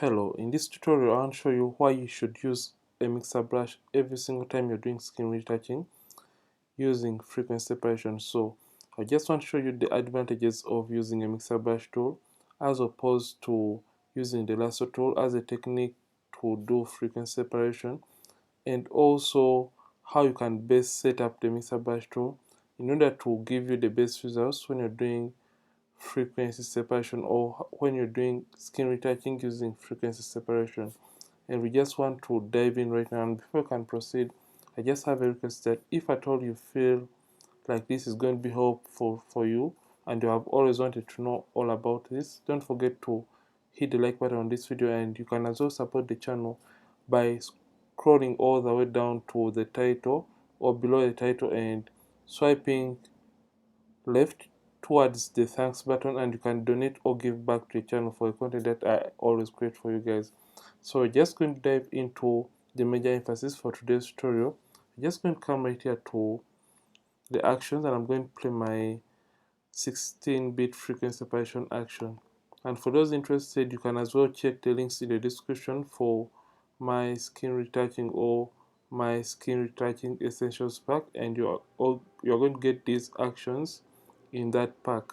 Hello, in this tutorial I want to show you why you should use a mixer brush every single time you're doing skin retouching using frequency separation. So I just want to show you the advantages of using a mixer brush tool as opposed to using the lasso tool as a technique to do frequency separation, and also how you can best set up the mixer brush tool in order to give you the best results when you're doing frequency separation or when you're doing skin retouching using frequency separation. And we just want to dive in right now. And before we can proceed, I just have a request that if at all you feel like this is going to be helpful for you and you have always wanted to know all about this, don't forget to hit the like button on this video, and you can as well support the channel by scrolling all the way down to the title or below the title and swiping left towards the thanks button, and you can donate or give back to the channel for the content that I always create for you guys. So we're just going to dive into the major emphasis for today's tutorial. I'm just going to come right here to the actions, and I'm going to play my 16-bit frequency separation action. And for those interested, you can as well check the links in the description for my skin retouching or my skin retouching essentials pack, and you're going to get these actions in that pack.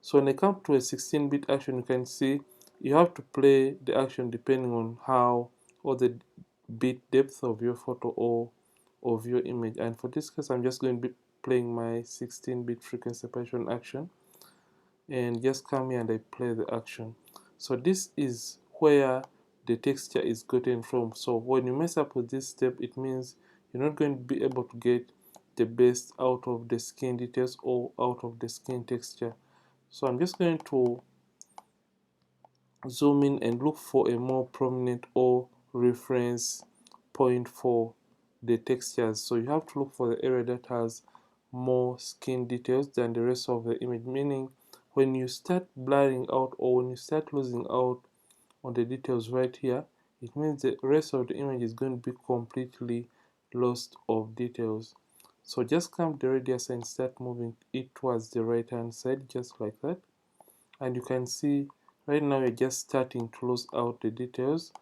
So when it comes to a 16-bit action, you can see you have to play the action depending on how or the bit depth of your photo or of your image. And for this case, I'm just going to be playing my 16-bit frequency separation action, and just come here and I play the action. So this is where the texture is gotten from. So when you mess up with this step, it means you're not going to be able to get the best out of the skin details or out of the skin texture. So I'm just going to zoom in and look for a more prominent or reference point for the textures. So you have to look for the area that has more skin details than the rest of the image, meaning when you start blurring out or when you start losing out on the details right here, it means the rest of the image is going to be completely lost of details. So just come the radius and start moving it towards the right hand side, just like that. And you can see right now you're just starting to lose out the details,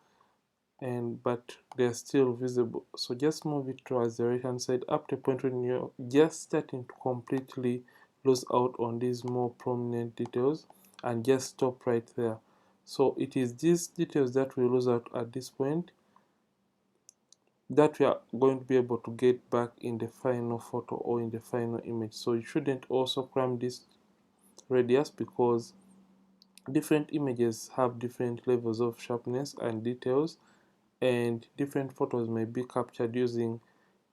but they're still visible. So just move it towards the right hand side up to the point when you're just starting to completely lose out on these more prominent details, and just stop right there. So it is these details that we lose out at this point that we are going to be able to get back in the final photo or in the final image. So you shouldn't also cram this radius, because different images have different levels of sharpness and details, and different photos may be captured using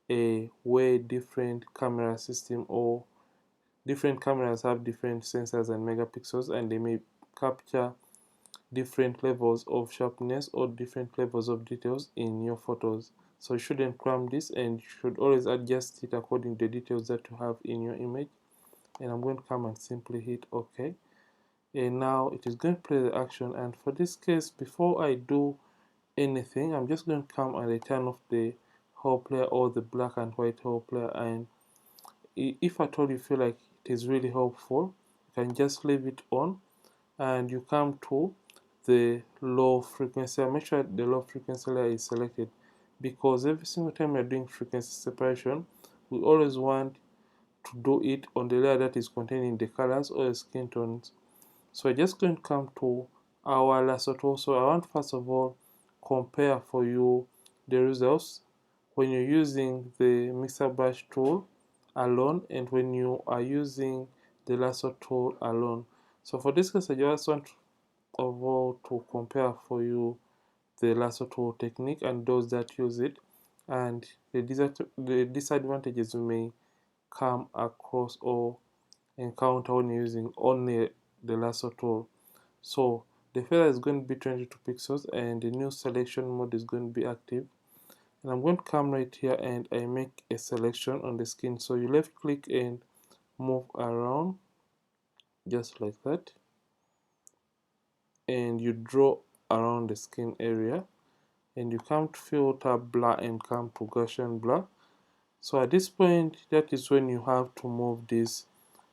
a way different camera system, or different cameras have different sensors and megapixels, and they may capture different levels of sharpness or different levels of details in your photos. So you shouldn't cram this, and you should always adjust it according to the details that you have in your image. And I'm going to come and simply hit OK. And now it is going to play the action, and for this case, before I do anything, I'm just going to come and I turn off the whole player or the black and white whole player. And if at all you feel like it is really helpful, you can just leave it on, and you come to the low frequency. Make sure the low frequency layer is selected, because every single time you're doing frequency separation, we always want to do it on the layer that is containing the colors or the skin tones. So we're just going to come to our lasso tool. So I want first of all compare for you the results when you're using the mixer brush tool alone and when you are using the lasso tool alone. So for this case, I just want of all to compare for you the lasso tool technique and those that use it, and the disadvantages you may come across or encounter when you're using only the lasso tool. So the feather is going to be 22 pixels, and the new selection mode is going to be active. And I'm going to come right here and I make a selection on the skin. So you left click and move around just like that, and you draw around the skin area, and you come to filter blur and come to Gaussian blur. So at this point, that is when you have to move this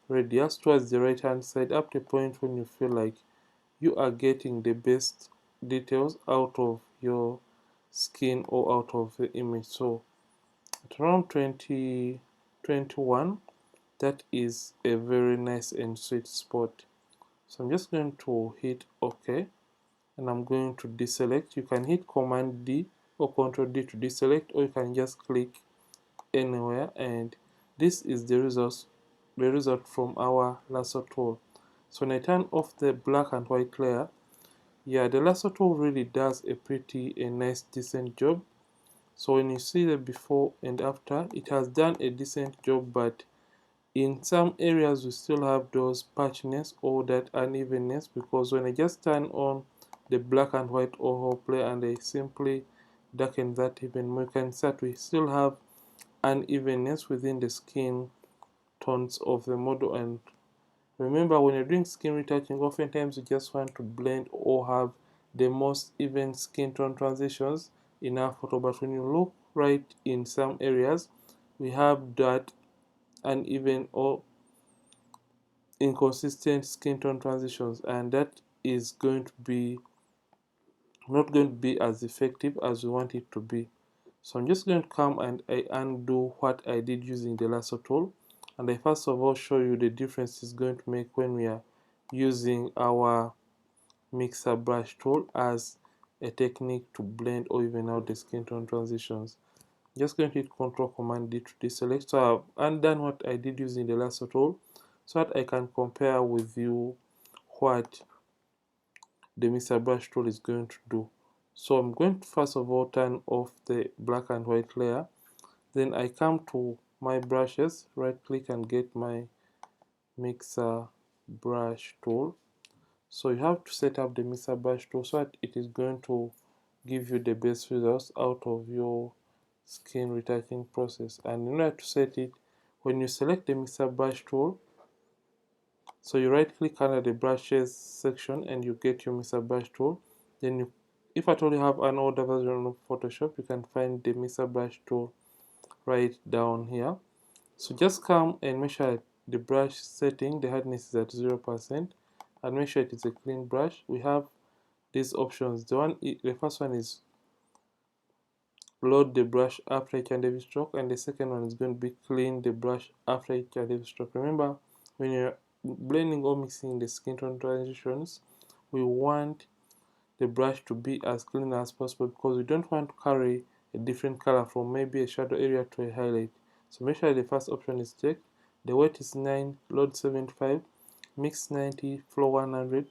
radius towards the right hand side up to the point when you feel like you are getting the best details out of your skin or out of the image. So at around 2021, that is a very nice and sweet spot. So I'm just going to hit OK, and I'm going to deselect. You can hit Command D or Control D to deselect, or you can just click anywhere, and this is the result from our lasso tool. So when I turn off the black and white layer, yeah, the lasso tool really does a nice decent job. So when you see the before and after, it has done a decent job, but in some areas we still have those patchiness or that unevenness, because when I just turn on the black and white overlay play and I simply darken that even more, you can start we still have unevenness within the skin tones of the model. And remember, when you're doing skin retouching, oftentimes you just want to blend or have the most even skin tone transitions in our photo, but when you look right in some areas, we have that uneven or inconsistent skin tone transitions, and that is going to be not going to be as effective as we want it to be. So I'm just going to come and I undo what I did using the lasso tool, and I first of all show you the difference it's going to make when we are using our mixer brush tool as a technique to blend or even out the skin tone transitions. Just going to hit Control Command D to deselect. So I've undone what I did using the lasso tool so that I can compare with you what the mixer brush tool is going to do. So I'm going to first of all turn off the black and white layer. Then I come to my brushes, right click and get my mixer brush tool. So you have to set up the mixer brush tool so that it is going to give you the best results out of your skin retouching process. And in order to set it, when you select the mixer brush tool, so you right click under the brushes section and you get your mixer brush tool. Then you, if at all you have an older version of Photoshop, you can find the mixer brush tool right down here. So just come and make sure the brush setting, the hardness is at 0%, and make sure it is a clean brush. We have these options. The first one is load the brush after each and every stroke, and the second one is going to be clean the brush after each and every stroke. Remember, when you're blending or mixing the skin tone transitions, we want the brush to be as clean as possible, because we don't want to carry a different color from maybe a shadow area to a highlight. So make sure the first option is checked. The weight is 9, load 75, mix 90, flow 100.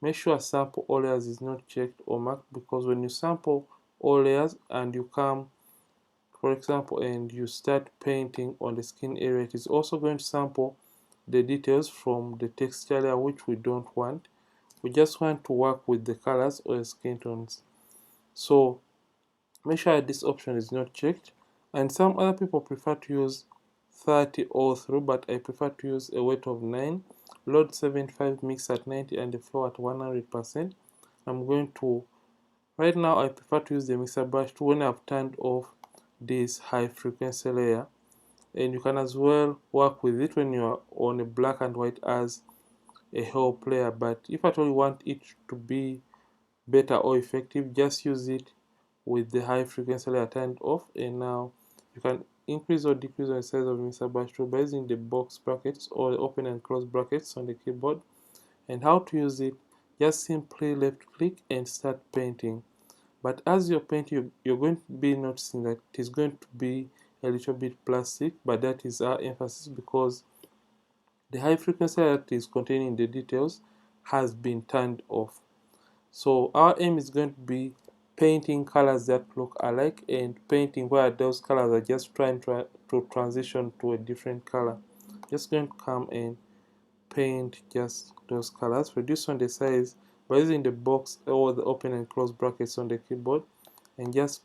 Make sure sample all layers is not checked or marked, because when you sample all layers and you come, for example, and you start painting on the skin area, it is also going to sample the details from the texture layer, which we don't want. We just want to work with the colors or skin tones. So make sure this option is not checked. And some other people prefer to use 30 all through, but I prefer to use a weight of 9, load 75, mix at 90, and the flow at 100%. I'm going to, right now I prefer to use the mixer brush tool when I've turned off this high frequency layer, and you can as well work with it when you're on a black and white as a whole player. But if at all you want it to be better or effective, just use it with the high frequency layer turned off. And now you can increase or decrease the size of mixer brush tool by using the box brackets or the open and close brackets on the keyboard. And how to use it, just simply left click and start painting. But as you're painting, you're going to be noticing that it is going to be a little bit plastic, but that is our emphasis, because the high frequency that is containing the details has been turned off. So our aim is going to be painting colors that look alike, and painting where those colors are just trying to transition to a different color. Just going to come and paint just those colors, reduce on the size by using the box or the open and close brackets on the keyboard, and just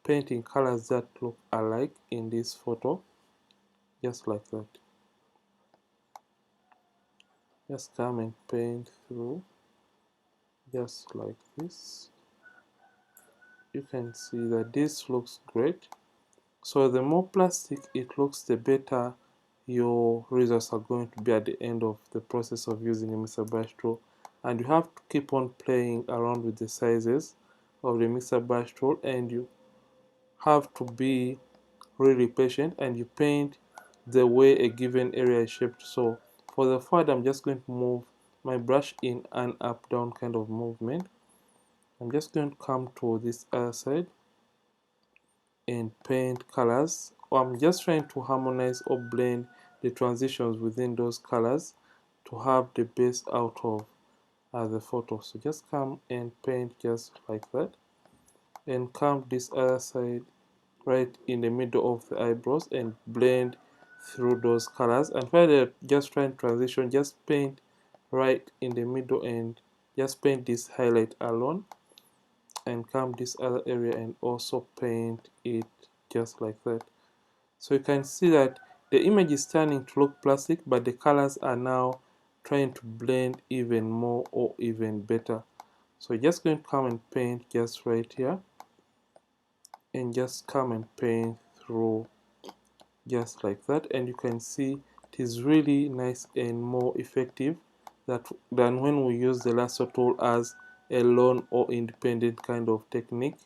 painting colors that look alike in this photo, just like that. Just come and paint through just like this. You can see that this looks great. So the more plastic it looks, the better your results are going to be at the end of the process of using a mixer brush tool. and you have to keep on playing around with the sizes of the mixer brush tool, and you have to be really patient, and you paint the way a given area is shaped. So for the forward, I'm just going to move my brush in an up down kind of movement. I'm just going to come to this other side and paint colors, or I'm just trying to harmonize or blend the transitions within those colors to have the base out of the photo. So just come and paint just like that, and come this other side right in the middle of the eyebrows and blend through those colors. And while they're just trying to transition, just paint right in the middle and just paint this highlight alone, and come this other area and also paint it just like that. So you can see that the image is starting to look plastic, but the colors are now trying to blend even more or even better. So you're just going to come and paint just right here, and just come and paint through just like that, and you can see it is really nice and more effective than when we use the lasso tool as a lone or independent kind of technique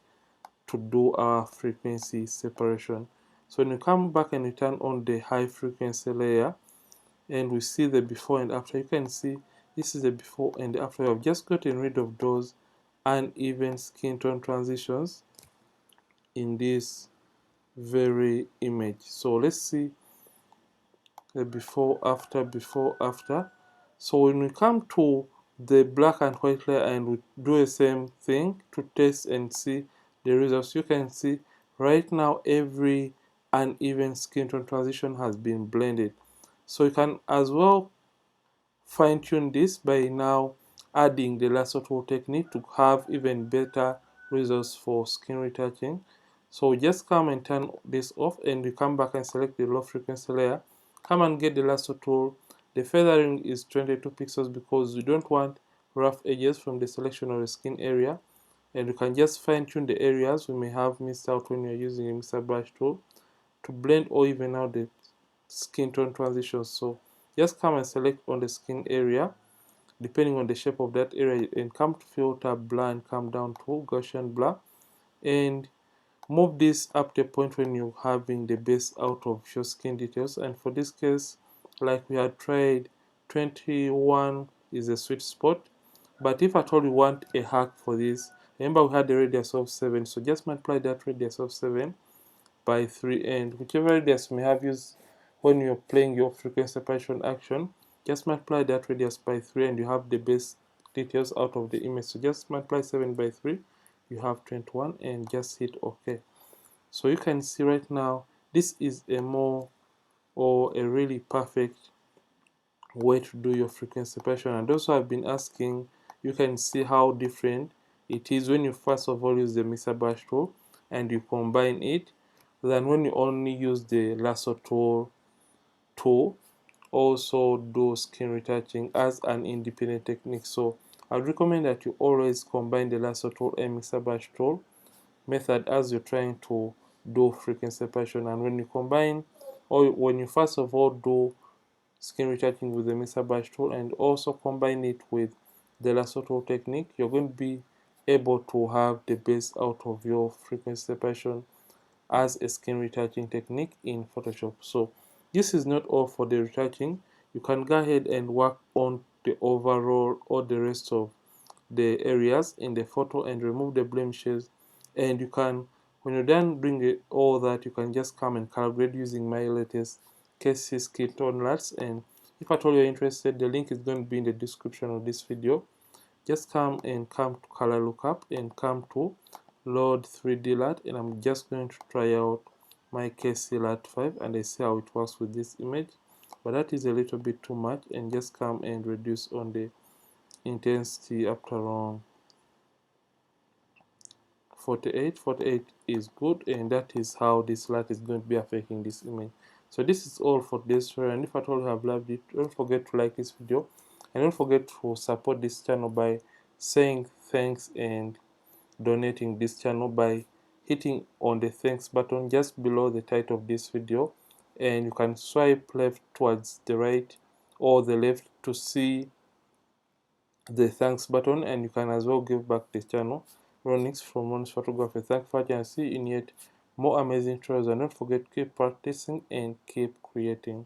to do our frequency separation. So when you come back and you turn on the high frequency layer, and we see the before and after, you can see this is the before and the after. I've just gotten rid of those uneven skin tone transitions in this very image. So let's see the before after. So when we come to the black and white layer and we do the same thing to test and see the results, you can see right now every uneven skin tone transition has been blended. So you can as well fine-tune this by now adding the lasso tool technique to have even better results for skin retouching. So just come and turn this off, and you come back and select the low frequency layer. Come and get the lasso tool. The feathering is 22 pixels because you don't want rough edges from the selection of the skin area, and you can just fine-tune the areas we may have missed out when you're using a mixer brush tool to blend or even out the skin tone transitions. So just come and select on the skin area depending on the shape of that area, and come to filter, blur, and come down to Gaussian blur, and move this up to a point when you're having the base out of your skin details. And for this case, like we had tried, 21 is a sweet spot. But if at all you want a hack for this, remember we had the radius of 7, so just multiply that radius of 7 by 3, and whichever radius you may have used when you're playing your frequency separation action, just multiply that radius by 3 and you have the base details out of the image. So just multiply 7 by 3, you have 21, and just hit OK. So you can see right now this is a more or a really perfect way to do your frequency separation. And also I've been asking, you can see how different it is when you first of all use the mixer brush tool and you combine it than when you only use the lasso tool to also do skin retouching as an independent technique. So I would recommend that you always combine the lasso tool and mixer brush tool method as you're trying to do frequency separation. And when you combine, or when you first of all do skin retouching with the mixer brush tool and also combine it with the lasso tool technique, you're going to be able to have the best out of your frequency separation as a skin retouching technique in Photoshop. So this is not all for the retouching. You can go ahead and work on the overall or the rest of the areas in the photo and remove the blemishes. And you can, when you're done doing all that, you can just come and calibrate using my latest KC skin tone LUTs. And if at all you're interested, the link is going to be in the description of this video. Just come to color lookup and come to load 3D LUT, and I'm just going to try out my KC LUT 5 and I see how it works with this image. But that is a little bit too much, and just come and reduce on the intensity up to around 48. 48 is good, and that is how this light is going to be affecting this image. So this is all for this tutorial, and if at all you have loved it, don't forget to like this video and don't forget to support this channel by saying thanks and donating this channel by hitting on the thanks button just below the title of this video, and you can swipe left towards the right or the left to see the thanks button, and you can as well give back the channel. Ronix from Ronix Photography. Thanks for watching and see you in yet more amazing tutorials, and don't forget, keep practicing and keep creating.